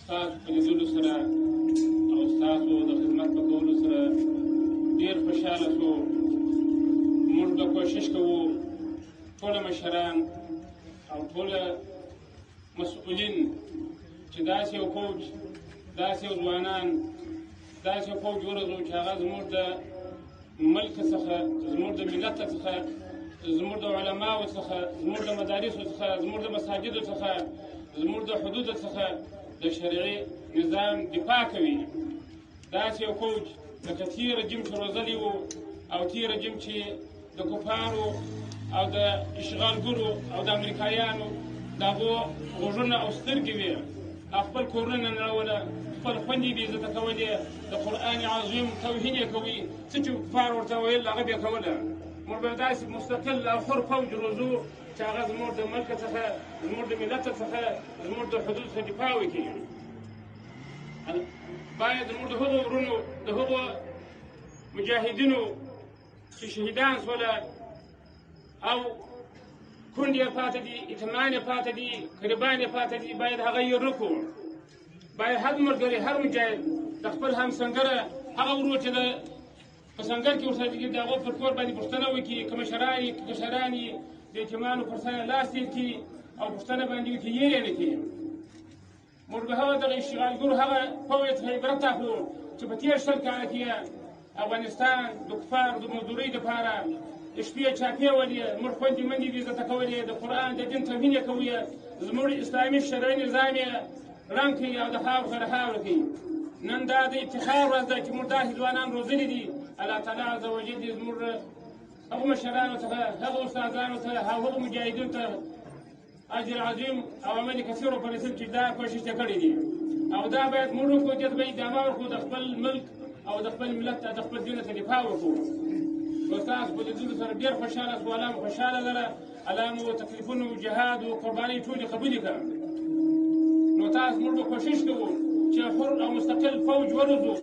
ستاسو په لیدلو سره او ستاسو د خدمت په کولو سره ډېر خوشحاله شو. موږ به کوشش کوو ټوله مشران او ټوله مسؤلین چې داسې یو فوج، داسې یو ځوانان، داسې یو فوج ورزو چې هغه زموږ د ملک څخه، زموږ د ملت څخه، زموږ د علماو څخه، زموږ د مدارسو څخه، زموږ د مساجدو څخه، زموږ د حدودو څخه د شرعي نظام دفاع کوي. داسې یو فوج لکه تېر رژیم چې روزلی وو او تېر رژیم چې د کفارو او د اشغالګرو او د امریکایانو د هغو غوږونه او سترګې وې، خپل کورونه نړوله، خپل خویندې بې عزته کولې، د قرآن عظیم توهین یې کوي، څه چې کفار ورته ویل هغه به یې کوله. موږ به داسې مستقل او حر فوج روزو چې هغه زموږ د ملک څخه، زموږ د ملت څخه، زموږ د حدود څخه دفاع وکړي. باید زموږ د هغو ورونو، د هغو مجاهدینو چې شهیدان شوله او کونډې یې پاته دي، یتیمان یې پاته دي، غریبان یې پاته دي، باید هغه یې رکو. باید هر ملګری، هر مجاهد د خپل همسنګره هغه ورور چې په سنګر کې ورسره دي د هغو پر کور باندې پوښتنه وکړي، که مشران یې، که کشران یې د یتیمانو پر سر لاس تېر کړي او پوښتنه باندې وکړي، یې یې نه کړي. موږ به هغه دغه اشتغالګرو هغه فوج څخه عبرت اخلو چې په تېر 20 کاله کې افغانستان د کفارو د مزدورۍ دپاره د شپې چاپې ولې، موږ خویندې میندې بې عزته کولې، د قرآن د دین توهین یې کوي، زموږ اسلامي شرعي نظام یې ړنګ کوي او د خاورو سره خاوره کوي. نن دا د افتخار ورځ ده چې موږ داسې ځوانان روزلي دي. الله تعالی عز وجل دې زموږ هغو مشرانو څخه، هغو استادانو ته، هغو مجاهدینو ته اجر عظیم او عمل کثیر ورپرېږدي چې دا کوشش یې کړی دي. او دا باید موږ وکړو، دې ته به ادامه ورکړو، د خپل ملک او د خپل ملت، د خپل دین څخه دفاع وکړو. نو ستاسو په لیدلو سره ډېر خوشحاله شو. الله مو خوشحاله لره، الله مو تکلیفونه و جهاد و قربانۍ ټولې قبولې کړه. نو تاسو موږ به کوشش کوو چې حر او مستقل فوج وروزو.